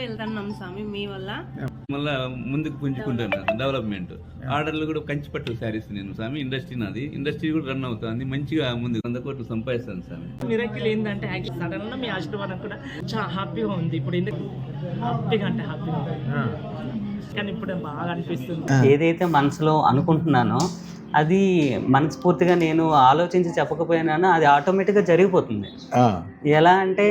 వెళ్తున్నాం స్వామి మీ వల్ల. మళ్ళా ముందుకు పుంజుకుంటున్నాను డెవలప్మెంట్. ఆర్డర్లు కూడా కంచిపట్టు శారీస్ నేను స్వామి, ఇండస్ట్రీ నాది, ఇండస్ట్రీ కూడా రన్ అవుతుంది మంచిగా, ముందు 100 కోట్లు సంపాదిస్తాను స్వామి. మిరకిల్ ఏంటంటే సడన్ గా మీ ఆశీర్వాదం కూడా చాలా హ్యాపీగా ఉంది. ఇప్పుడు ఎందుకు హ్యాపీగా అంటే హ్యాపీగా ఉంది, కానీ ఇప్పుడు బాగా అనిపిస్తుంది. ఏదైతే మనసులో అనుకుంటున్నానో అది మనస్ఫూర్తిగా నేను ఆలోచించి చెప్పకపోయినానో అది ఆటోమేటిక్గా జరిగిపోతుంది. ఎలా అంటే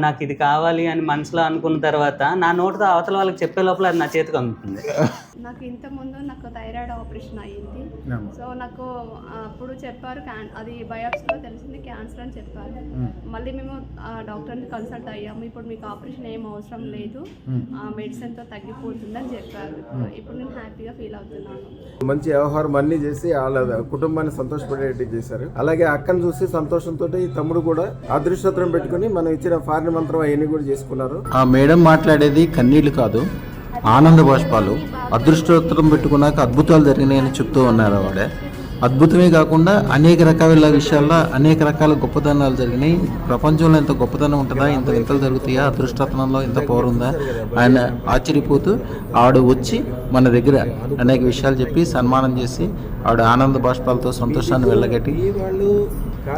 నాకు ఇది కావాలి అని మనసులో అనుకున్న తర్వాత నా నోటితో అవతల వాళ్ళకి చెప్పే లోపల అది నా చేతికి అందుతుంది. నాకు ఇంతకుముందు నాకు థైరాయిడ్ ఆపరేషన్ అయ్యింది. సో నాకు అప్పుడు చెప్పారు అది బయాప్సీలో తెలిసింది క్యాన్సర్ అని చెప్పారు. మళ్ళీ మేము డాక్టర్ని కన్సల్ట్ అయ్యాము. ఇప్పుడు మీకు ఆపరేషన్ ఏం అవసరం లేదు, మెడిసిన్తో తగ్గిపోతుందని చెప్పారు. ఇప్పుడు నేను హ్యాపీగా ఫీల్ అవుతున్నాను. మంచి వ్యవహారం అన్నీ చేసి వాళ్ళ కుటుంబాన్ని సంతోషపడేట్టు చేశారు. అలాగే అక్కను చూసి సంతోషంతో ఈ తమ్ముడు కూడా అదృష్టత్రం పెట్టుకుని మనం ఇచ్చిన ఫారిన్ మంత్రం అవన్నీ కూడా చేసుకున్నారు. ఆ మేడం మాట్లాడేది కన్నీళ్లు కాదు, ఆనంద బాష్పాలు. అదృష్టోత్తరం పెట్టుకున్నాక అద్భుతాలు జరిగినాయని చెప్తూ ఉన్నారు. వాడే అద్భుతమే కాకుండా అనేక రకాల విషయాల్లో అనేక రకాల గొప్పతనాలు జరిగినాయి. ప్రపంచంలో ఎంత గొప్పతనం ఉంటుందా, ఇంత వింతలు జరుగుతాయా, అదృష్టత్నంలో ఇంత పవర్ ఉందా, ఆయన ఆశ్చర్యపోతూ ఆవిడ వచ్చి మన దగ్గర అనేక విషయాలు చెప్పి సన్మానం చేసి ఆవిడ ఆనంద బాష్పాలతో సంతోషాన్ని వెళ్ళగట్టి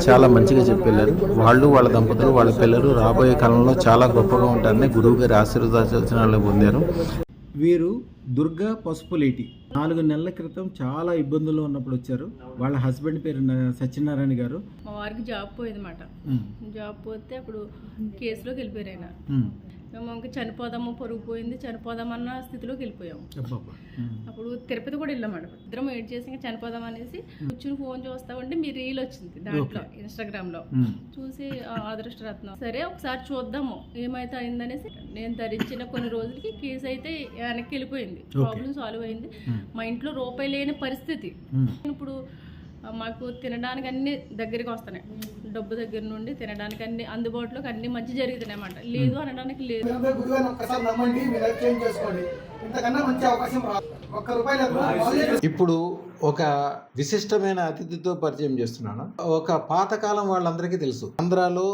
చాలా మంచిగా చెప్పారు. వాళ్ళు, వాళ్ళ దంపతులు, వాళ్ళ పిల్లలు రాబోయే కాలంలో చాలా గొప్పగా ఉంటారని గురువు గారి ఆశీర్వచనాలను పొందారు. వీరు దుర్గా పసుపులేటి 4 నెలల క్రితం చాలా ఇబ్బందుల్లో ఉన్నప్పుడు వచ్చారు. వాళ్ళ హస్బెండ్ పేరు సత్యనారాయణ గారు. మా వారికి జాబ్ పోయేదన్నమాట. జాబ్ పోతే అప్పుడు కేసులోకి వెళ్ళిపోయారు ఆయన. మేము చనిపోదాము, పొరుగు పోయింది, చనిపోదామన్న స్థితిలోకి వెళ్ళిపోయాము. అప్పుడు తిరుపతి కూడా వెళ్ళామాట. ఇద్దరం వెయిట్ చేసి ఇంకా చనిపోదాం అనేసి కూర్చుని ఫోన్ చూస్తా ఉంటే మీ రీల్ వచ్చింది దాంట్లో, ఇన్స్టాగ్రామ్ లో చూసి అదృష్టరత్నం సరే ఒకసారి చూద్దాము ఏమైతే అయిందనేసి నేను ధరించిన కొన్ని రోజులకి కేసు అయితే వెనక్కి వెళ్ళిపోయింది. ప్రాబ్లం సాల్వ్ అయింది. మా ఇంట్లో రూపాయి లేని పరిస్థితి. ఇప్పుడు మాకు తినడానికి అన్ని దగ్గరికి వస్తున్నాయి. డబ్బు దగ్గర నుండి తినడానికి అన్ని అందుబాటులోకి అన్ని మంచి జరుగుతున్నాయి అన్నమాట. లేదు అనడానికి లేదు. ఇప్పుడు ఒక విశిష్టమైన అతిథితో పరిచయం చేస్తున్నాను. ఒక పాతకాలం వాళ్ళందరికీ తెలుసు, ఆంధ్రాలో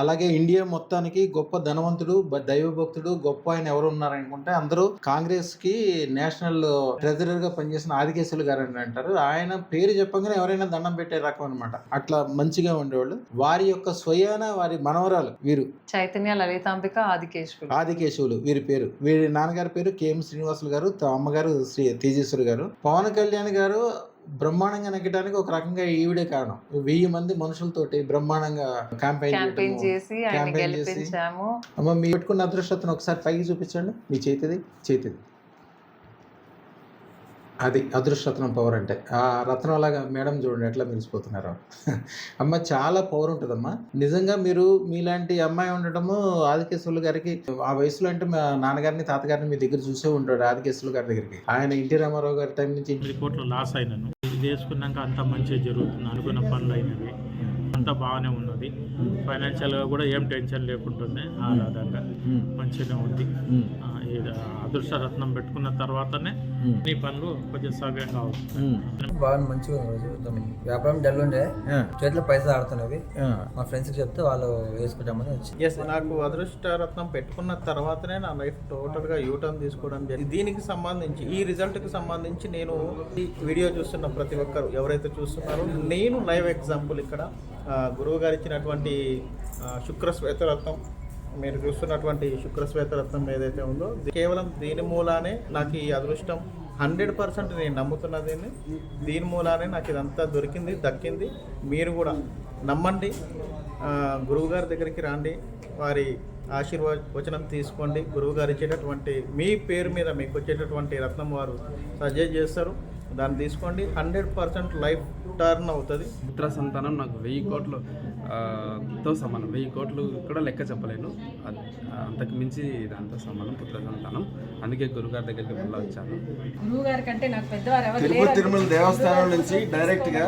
అలాగే ఇండియా మొత్తానికి గొప్ప ధనవంతుడు, దైవభక్తుడు, గొప్ప ఆయన ఎవరు ఉన్నారనుకుంటే అందరూ కాంగ్రెస్ కి నేషనల్ ట్రెజరర్ గా పనిచేసిన ఆదికేశవులు గారు అని అంటారు. ఆయన పేరు చెప్పగానే ఎవరైనా దండం పెట్టే రకం అనమాట. అట్లా మంచిగా ఉండేవాళ్ళు. వారి యొక్క స్వయాన వారి మనవరాలు వీరు చైతన్య లలితాంబిక ఆదికేశవులు వీరి పేరు. వీరి నాన్నగారి పేరు కేఎం శ్రీనివాసులు గారు, అమ్మగారు శ్రీ తేజేశ్వరి గారు. పవన్ కళ్యాణ్ గారు బ్రహ్మాండంగా నెగ్గడానికి ఒక రకంగా ఈవిడే కారణం. 1000 మంది మనుషులతోటి బ్రహ్మాండంగా క్యాంపెయిన్ చేసి అమ్మ మీ పెట్టుకున్న అదృష్టతను ఒకసారి పైకి చూపించండి. మీ చేతిది అది అదృష్టరత్నం పవర్ అంటే. ఆ రత్నం లాగా మేడం చూడండి ఎట్లా మెరిసిపోతున్నారు. అమ్మ చాలా పవర్ ఉంటుందమ్మా నిజంగా. మీరు మీలాంటి అమ్మాయి ఉండటము ఆదికేశవులు గారికి ఆ వయసులో అంటే మా నాన్నగారిని తాతగారిని మీ దగ్గర చూసే ఉంటాడు. ఆదికేశవులు గారి దగ్గరికి ఆయన ఎన్టీ రామారావు గారి టైం నుంచి 8 కోట్లు లాస్ అయినాను. ఇది వేసుకున్నాక అంతా మంచిగా జరుగుతుంది, అనుకున్న పనులు అయినవి, అంతా బాగానే ఉన్నది. ఫైనాన్షియల్గా కూడా ఏం టెన్షన్ లేకుంటుంది, ఆహ్లాదంగా మంచిగా ఉంది. అదృష్టరత్నం పెట్టుకున్న తర్వాతనే ఈ పనులు కొంచెం సవ్యంగా అవుతుంది. బాగా మంచిగా వ్యాపారం డల్ ఉండే, చేతిలో పైసలు ఆడుతున్నవి. మా ఫ్రెండ్స్ చెప్తే వాళ్ళు వేసుకుంటామని వచ్చి నాకు అదృష్టరత్నం పెట్టుకున్న తర్వాతనే నా లైఫ్ టోటల్ గా యూటర్న్ తీసుకోవడం జరిగింది. దీనికి సంబంధించి ఈ రిజల్ట్ కి సంబంధించి నేను ఈ వీడియో చూస్తున్న ప్రతి ఒక్కరు ఎవరైతే చూస్తున్నారో నేను లైవ్ ఎగ్జాంపుల్. ఇక్కడ గురువు గారు ఇచ్చినటువంటి శుక్రశ్వేతరత్నం, మీరు చూస్తున్నటువంటి శుక్రశ్వేతరత్నం ఏదైతే ఉందో కేవలం దీని మూలానే నాకు ఈ అదృష్టం 100% నేను నమ్ముతున్న దీని మూలానే నాకు ఇదంతా దక్కింది. మీరు కూడా నమ్మండి, గురువుగారి దగ్గరికి రండి, వారి ఆశీర్వచనం తీసుకోండి. గురువుగారు ఇచ్చేటటువంటి మీ పేరు మీద మీకు వచ్చేటటువంటి రత్నం వారు సజెస్ట్ చేస్తారు, దాన్ని తీసుకోండి. 100% లైఫ్ టర్న్ అవుతుంది. పుత్ర సంతానం నాకు 1000 కోట్లతో సమానం. 1000 కోట్లు కూడా లెక్క చెప్పలేను, అంతకు మించి దాంతో సమానం పుత్ర సంతానం. అందుకే గురుగారి దగ్గరికి వెళ్ళి వచ్చాను. గురువు గారి కంటే నాకు పెద్దవారు తిరుపతి తిరుమల దేవస్థానం నుంచి డైరెక్ట్గా